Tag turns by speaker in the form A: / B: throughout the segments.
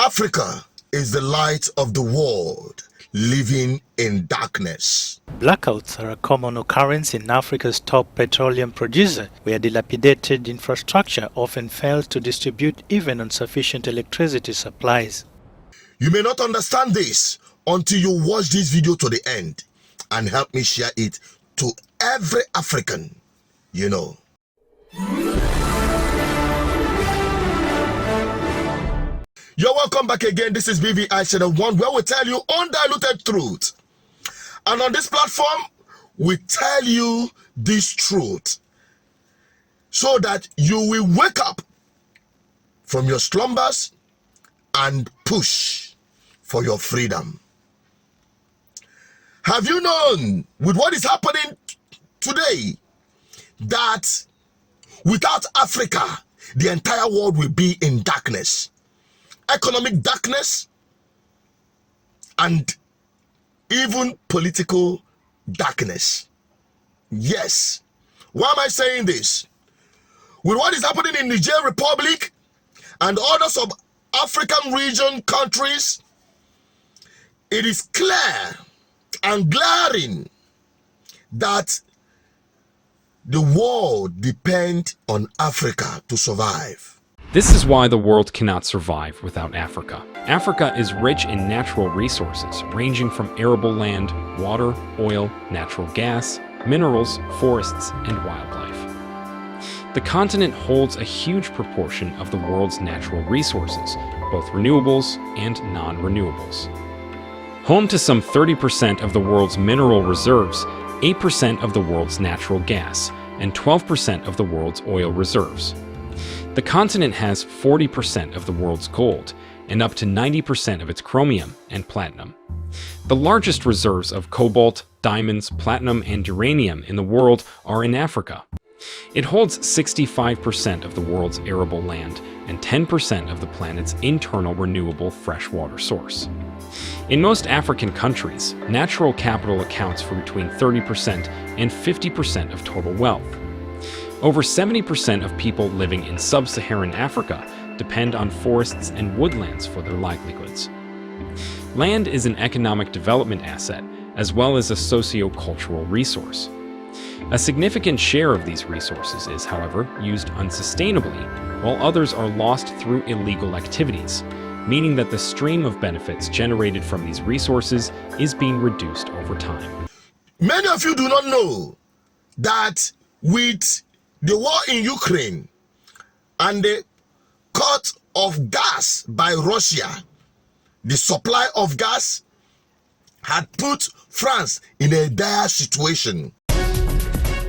A: Africa is the light of the world, living in darkness.
B: Blackouts are a common occurrence in Africa's top petroleum producer, where dilapidated infrastructure often fails to distribute even on sufficient electricity supplies.
A: You may not understand this until you watch this video to the end and help me share it to every African you know. You're welcome back again. This is BVI Channel 1, where we tell you undiluted truth. And on this platform, we tell you this truth so that you will wake up from your slumbers and push for your freedom. Have you known, with what is happening today, that without Africa, the entire world will be in darkness? Economic darkness and even political darkness. Yes. Why am I saying this? With what is happening in Niger Republic and other sub-African region countries, it is clear and glaring that the world depends on Africa to survive.
C: This is why the world cannot survive without Africa. Africa is rich in natural resources, ranging from arable land, water, oil, natural gas, minerals, forests, and wildlife. The continent holds a huge proportion of the world's natural resources, both renewables and non-renewables. Home to some 30% of the world's mineral reserves, 8% of the world's natural gas, and 12% of the world's oil reserves. The continent has 40% of the world's gold and up to 90% of its chromium and platinum. The largest reserves of cobalt, diamonds, platinum, and uranium in the world are in Africa. It holds 65% of the world's arable land and 10% of the planet's internal renewable freshwater source. In most African countries, natural capital accounts for between 30% and 50% of total wealth. Over 70% of people living in sub-Saharan Africa depend on forests and woodlands for their livelihoods. Land is an economic development asset as well as a socio-cultural resource. A significant share of these resources is, however, used unsustainably, while others are lost through illegal activities, meaning that the stream of benefits generated from these resources is being reduced over time.
A: Many of you do not know that with the war in Ukraine and the cut of gas by Russia, the supply of gas had put France in a dire situation.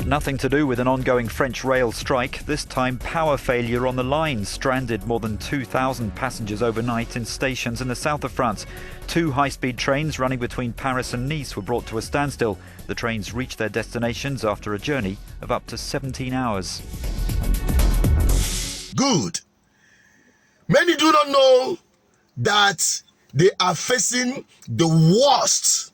D: Nothing to do with an ongoing French rail strike. This time, power failure on the line stranded more than 2,000 passengers overnight in stations in the south of France. 2 high-speed trains running between Paris and Nice were brought to a standstill. The trains reached their destinations after a journey of up to 17 hours.
A: Good. Many do not know that they are facing the worst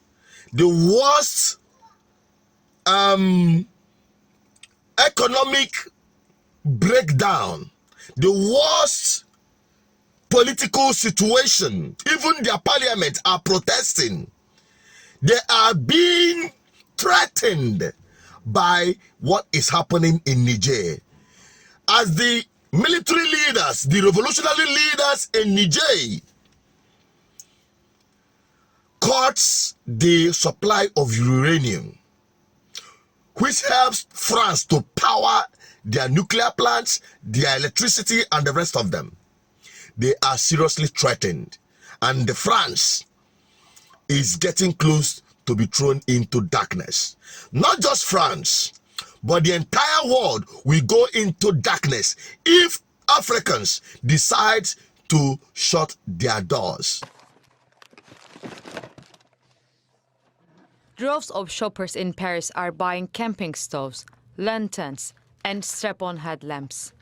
A: economic breakdown, the worst political situation. Even their parliament are protesting. They are being threatened by what is happening in Niger. As the military leaders, the revolutionary leaders in Niger cuts the supply of uranium, which helps France to power their nuclear plants, their electricity, and the rest of them. They are seriously threatened, and France is getting close to be thrown into darkness. Not just France, but the entire world will go into darkness if Africans decide to shut their doors.
E: Droves of shoppers in Paris are buying camping stoves, lanterns, and strap-on headlamps.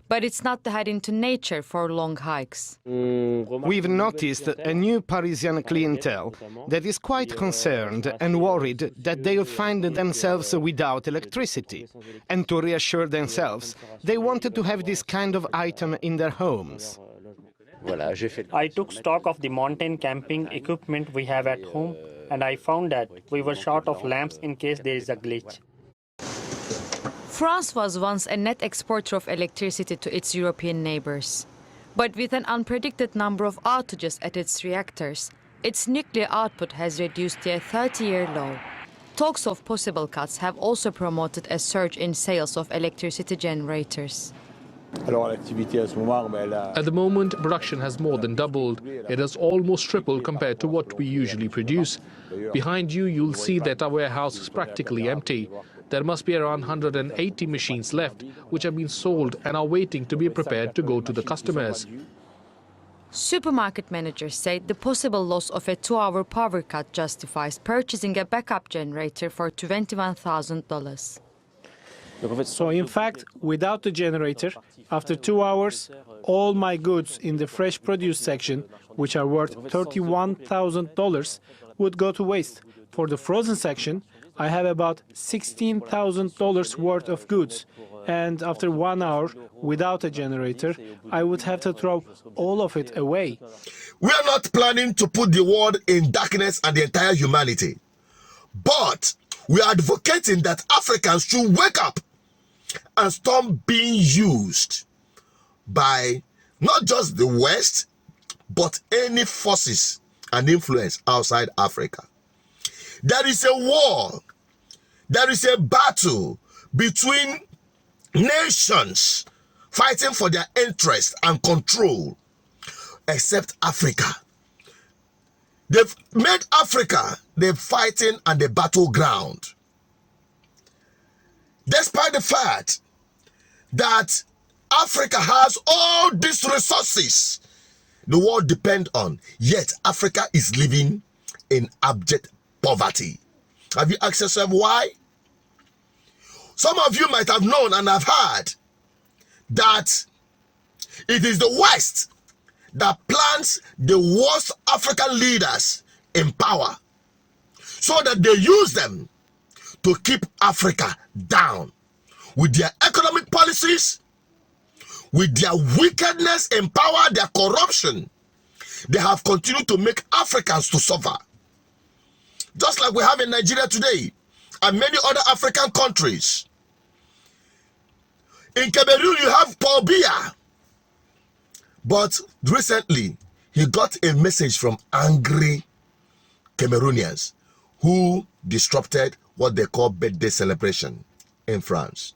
E: But it's not the head into nature for long hikes.
F: We've noticed a new Parisian clientele that is quite concerned and worried that they'll find themselves without electricity. And to reassure themselves, they wanted to have this kind of item in their homes.
G: I took stock of the mountain camping equipment we have at home, and I found that we were short of lamps in case there is a glitch.
E: France was once a net exporter of electricity to its European neighbors. But with an unpredicted number of outages at its reactors, its nuclear output has reduced to a 30-year low. Talks of possible cuts have also promoted a surge in sales of electricity generators.
H: At the moment, production has more than doubled. It has almost tripled compared to what we usually produce. Behind you, you'll see that our warehouse is practically empty. There must be around 180 machines left, which have been sold and are waiting to be prepared to go to the customers.
E: Supermarket managers say the possible loss of a 2-hour power cut justifies purchasing a backup generator for $21,000.
I: So in fact, without the generator, after 2 hours, all my goods in the fresh produce section, which are worth $31,000, would go to waste. For the frozen section, I have about $16,000 worth of goods, and after 1 hour, without a generator, I would have to throw all of it away.
A: We are not planning to put the world in darkness and the entire humanity, but we are advocating that Africans should wake up and stop being used by not just the West, but any forces and influence outside Africa. There is a war, there is a battle between nations fighting for their interest and control, except Africa. They've made Africa the fighting and the battleground. Despite the fact that Africa has all these resources the world depends on, yet Africa is living in abject poverty. Have you asked yourself why? Some of you might have known and have heard that it is the West that plants the worst African leaders in power so that they use them to keep Africa down with their economic policies, with their wickedness in power, their corruption. They have continued to make Africans to suffer. Just like we have in Nigeria today and many other African countries. In Cameroon, you have Paul Biya. But recently, he got a message from angry Cameroonians who disrupted what they call birthday celebration in France.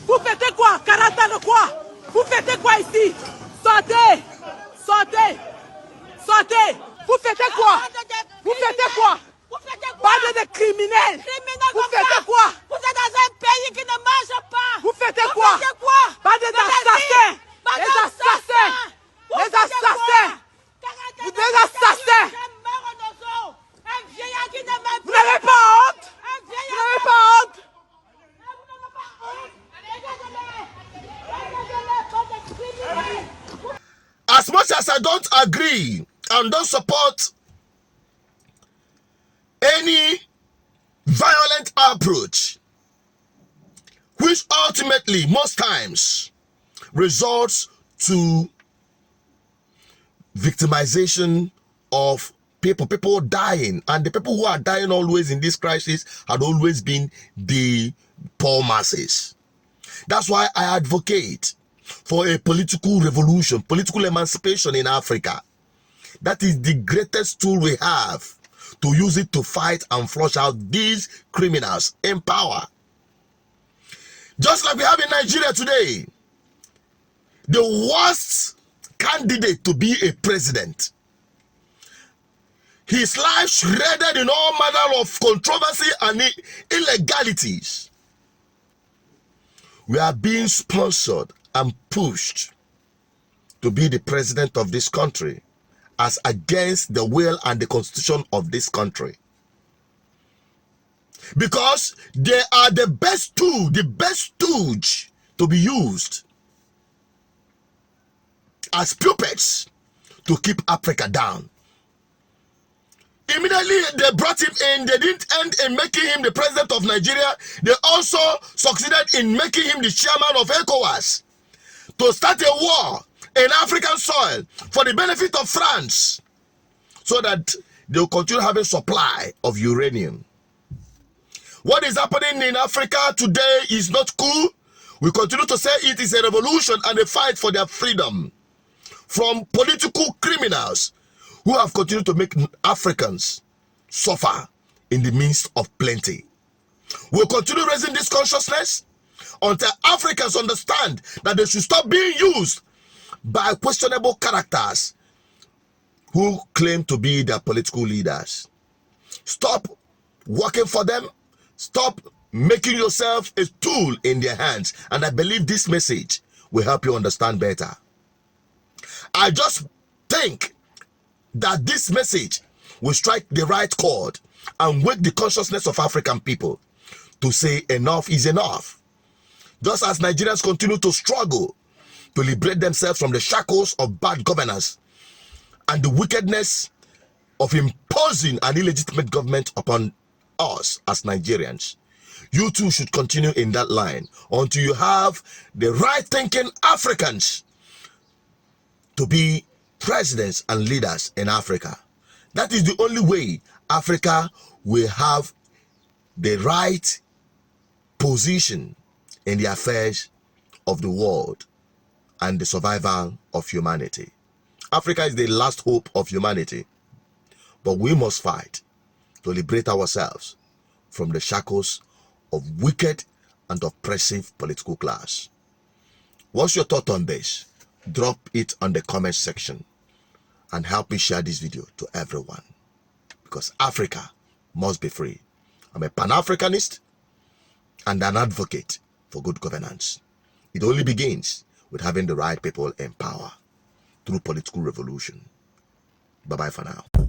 J: Vous faites quoi? 40 ans de quoi? Vous faites quoi ici? Sortez! Sortez! Sortez! Vous faites quoi? Vous faites quoi? Bande de criminels! Vous faites quoi? Vous êtes dans un pays qui ne marche pas! Vous faites quoi? Bande d'assassins! Les assassins! Les assassins! Vous êtes assassins! Vous n'avez pas honte? Vous n'avez pas honte?
A: As much as I don't agree and don't support any violent approach, which ultimately most times results to victimization of people dying, and the people who are dying always in this crisis had always been the poor masses. That's why I advocate for a political revolution, political emancipation in Africa. That is the greatest tool we have to use it to fight and flush out these criminals in power. Just like we have in Nigeria today, the worst candidate to be a president, his life shredded in all manner of controversy and illegalities. We are being sponsored and pushed to be the president of this country as against the will and the constitution of this country. because they are the best tool, the best tools to be used as puppets to keep Africa down. Immediately they brought him in, they didn't end in making him the president of Nigeria, they also succeeded in making him the chairman of ECOWAS to start a war in African soil for the benefit of France, so that they will continue having supply of uranium. What is happening in Africa today is not cool. We continue to say it is a revolution and a fight for their freedom from political criminals who have continued to make Africans suffer in the midst of plenty. We'll continue raising this consciousness until Africans understand that they should stop being used by questionable characters who claim to be their political leaders. Stop working for them. Stop making yourself a tool in their hands. And I believe this message will help you understand better. I just think that this message will strike the right chord and wake the consciousness of African people to say enough is enough. Just as Nigerians continue to struggle to liberate themselves from the shackles of bad governance and the wickedness of imposing an illegitimate government upon us as Nigerians, you too should continue in that line until you have the right thinking Africans to be presidents and leaders in Africa. That is the only way Africa will have the right position in the affairs of the world and the survival of humanity. Africa is the last hope of humanity, but we must fight to liberate ourselves from the shackles of wicked and oppressive political class. What's your thought on this? Drop it on the comment section and help me share this video to everyone, because Africa must be free. I'm a Pan-Africanist and an advocate for good governance. It only begins with having the right people in power through political revolution. Bye-bye for now.